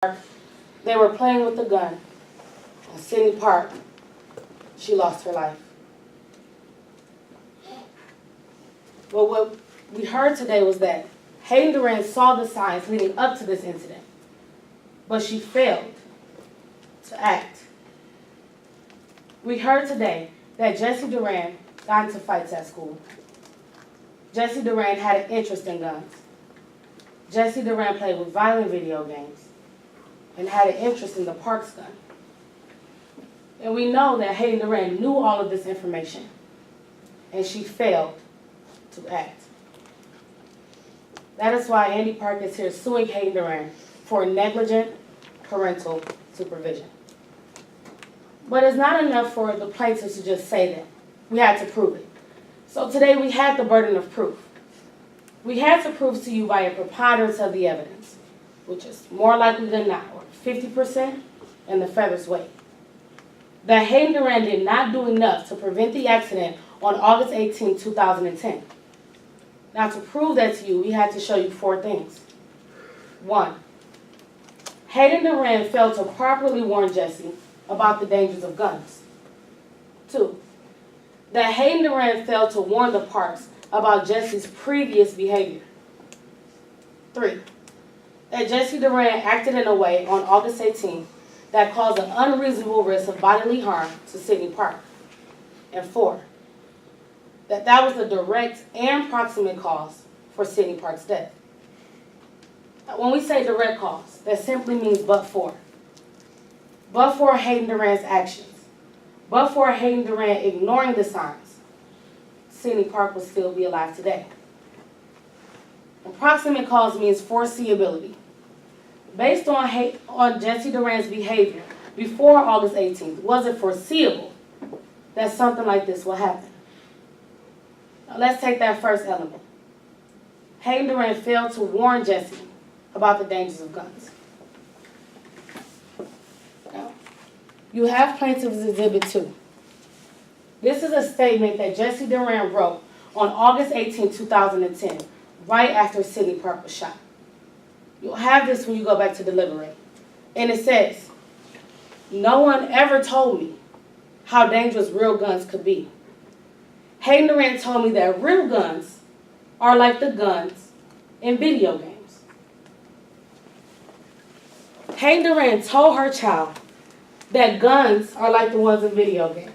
They were playing with the gun. In Sydney Park, she lost her life. But what we heard today was that Hayden Durand saw the signs leading up to this incident, but she failed to act. We heard today that Jesse Durand got into fights at school. Jesse Durand had an interest in guns. Jesse Durand played with violent video games and had an interest in the Parks gun. And we know that Hayden Durand knew all of this information, and she failed to act. That is why Andy Park is here suing Hayden Durand for negligent parental supervision. But it's not enough for the plaintiffs to just say that. We had to prove it. So today we had the burden of proof. We had to prove to you by a preponderance of the evidence, which is more likely than not, or 50% and the feather's weight, that Hayden Durand did not do enough to prevent the accident on August 18, 2010. Now, to prove that to you, we had to show you 4 things. 1, Hayden Durand failed to properly warn Jesse about the dangers of guns. 2, that Hayden Durand failed to warn the Parks about Jesse's previous behavior. 3, that Jesse Durand acted in a way on August 18 that caused an unreasonable risk of bodily harm to Sydney Park. And 4, that was the direct and proximate cause for Sydney Park's death. Now, when we say direct cause, that simply means but for. But for Hayden Durand's actions, but for Hayden Durand ignoring the signs, Sydney Park would still be alive today. Approximate cause means foreseeability. Based on Jesse Durand's behavior before August 18th, was it foreseeable that something like this will happen? Now let's take that first element. Hayden Durand failed to warn Jesse about the dangers of guns. Now, you have Plaintiff's Exhibit 2. This is a statement that Jesse Durand wrote on August 18, 2010, right after Sydney Park was shot. You'll have this when you go back to deliberate. And it says, "No one ever told me how dangerous real guns could be. Hayden Durand told me that real guns are like the guns in video games." Hayden Durand told her child that guns are like the ones in video games.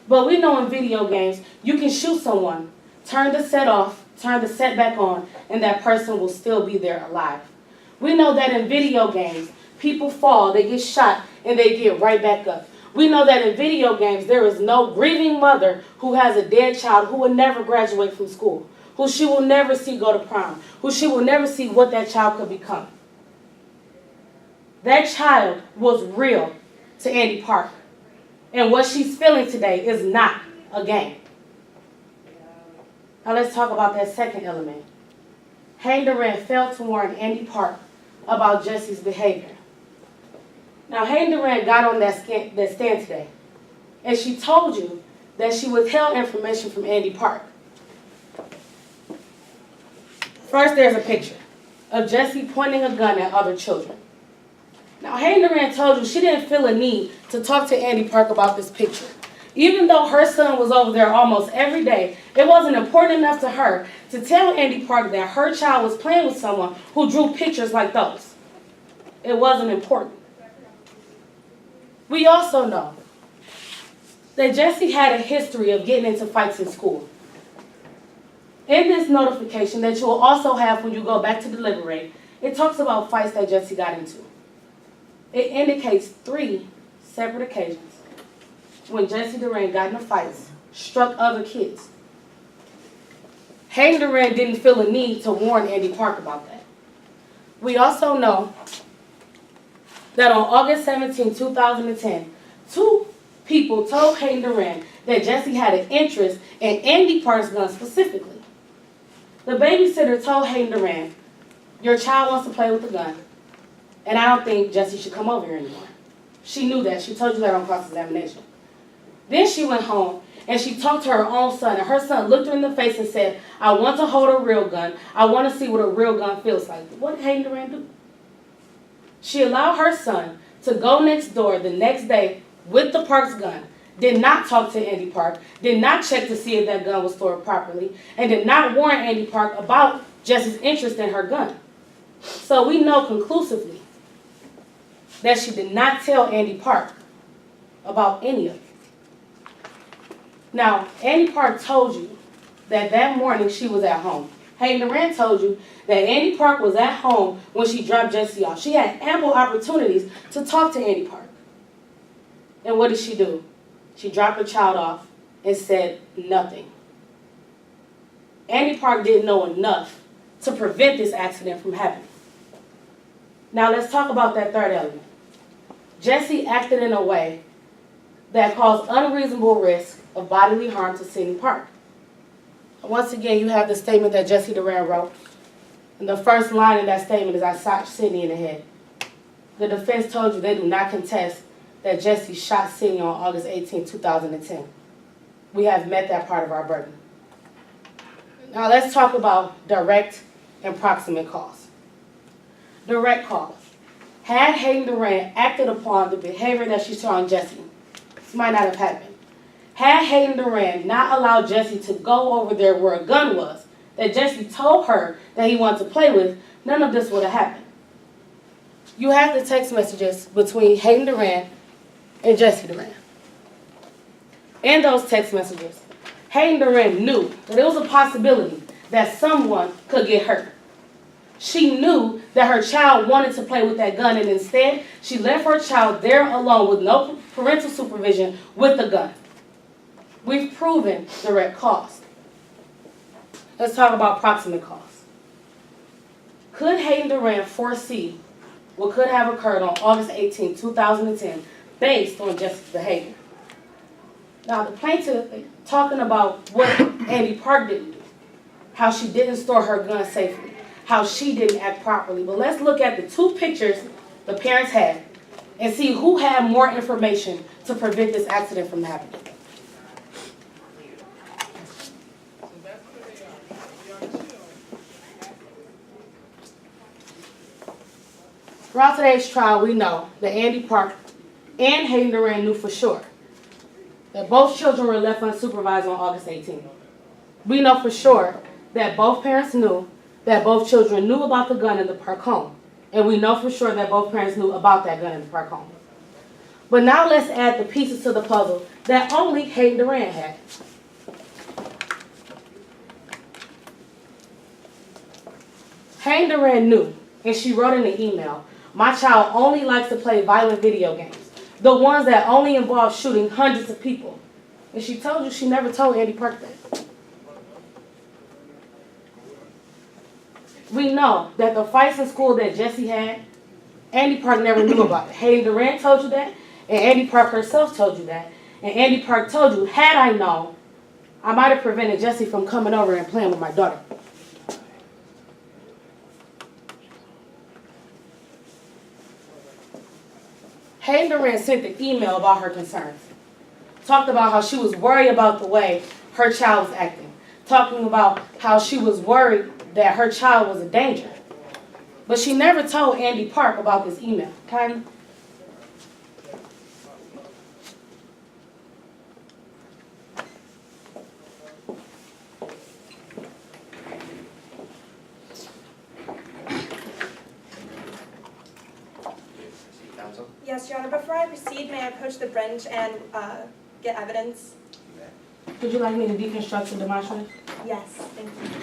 But we know in video games, you can shoot someone, turn the set off, turn the set back on, and that person will still be there alive. We know that in video games, people fall, they get shot, and they get right back up. We know that in video games, there is no grieving mother who has a dead child who will never graduate from school, who she will never see go to prom, who she will never see what that child could become. That child was real to Andy Park. And what she's feeling today is not a game. Now let's talk about that second element. Hayden Durand failed to warn Andy Park about Jesse's behavior. Now Hayden Durand got on that stand today, and she told you that she withheld information from Andy Park. First, there's a picture of Jesse pointing a gun at other children. Now, Hayden Durand told you she didn't feel a need to talk to Andy Park about this picture. Even though her son was over there almost every day, it wasn't important enough to her to tell Andy Park that her child was playing with someone who drew pictures like those. It wasn't important. We also know that Jesse had a history of getting into fights in school. In this notification that you will also have when you go back to deliberate, it talks about fights that Jesse got into. It indicates 3 separate occasions when Jesse Durand got into fights, struck other kids. Hayden Durand didn't feel a need to warn Andy Park about that. We also know that on August 17, 2010, 2 people told Hayden Durand that Jesse had an interest in Andy Park's gun specifically. The babysitter told Hayden Durand, "Your child wants to play with the gun, and I don't think Jesse should come over here anymore." She knew that. She told you that on cross-examination. Then she went home and she talked to her own son, and her son looked her in the face and said, "I want to hold a real gun. I want to see what a real gun feels like." What did Hayden Durand do? She allowed her son to go next door the next day with the Park's gun, did not talk to Andy Park, did not check to see if that gun was stored properly, and did not warn Andy Park about Jessie's interest in her gun. So we know conclusively that she did not tell Andy Park about any of it. Now, Andy Park told you that morning she was at home. Hayden Durant told you that Andy Park was at home when she dropped Jessie off. She had ample opportunities to talk to Andy Park. And what did she do? She dropped the child off and said nothing. Andy Park didn't know enough to prevent this accident from happening. Now let's talk about that third element. Jessie acted in a way that caused unreasonable risk of bodily harm to Sydney Park. Once again, you have the statement that Jessie Durant wrote. And the first line in that statement is, "I shot Sydney in the head." The defense told you they do not contest that Jessie shot Sydney on August 18, 2010. We have met that part of our burden. Now let's talk about direct and proximate cause. Direct cause. Had Hayden Durant acted upon the behavior that she saw in Jessie, this might not have happened. Had Hayden Durant not allowed Jessie to go over there where a gun was, that Jessie told her that he wanted to play with, none of this would have happened. You have the text messages between Hayden Durant and Jessie Durant. In those text messages, Hayden Durant knew that there was a possibility that someone could get hurt. She knew that her child wanted to play with that gun, and instead, she left her child there alone with no parental supervision with the gun. We've proven direct cause. Let's talk about proximate cause. Could Hayden Durant foresee what could have occurred on August 18, 2010, based on Jessie's behavior? Now, the plaintiff is talking about what Andy Park didn't do, how she didn't store her gun safely, how she didn't act properly. But let's look at the two pictures the parents had and see who had more information to prevent this accident from happening. Throughout today's trial, we know that Andy Park and Hayden Durant knew for sure that both children were left unsupervised on August 18th. We know for sure that both parents knew that both children knew about the gun in the Park home. And we know for sure that both parents knew about that gun in the Park home. But now let's add the pieces to the puzzle that only Hayden Durant had. Hayden Durant knew, and she wrote in the email, "My child only likes to play violent video games, the ones that only involve shooting hundreds of people." And she told you she never told Andy Park that. We know that the fights in school that Jessie had, Andy Park never knew about it. Hayden Durant told you that, and Andy Park herself told you that. And Andy Park told you, had I known, I might have prevented Jessie from coming over and playing with my daughter. Hayden Durant sent an email about her concerns. Talked about how she was worried about the way her child was acting. Talking about how she was worried that her child was a danger. But she never told Andy Park about this email. Kylie? Yes, Your Honor. Before I proceed, may I approach the bench and get evidence? Would you like me to deconstruct the demonstration? Yes, thank you.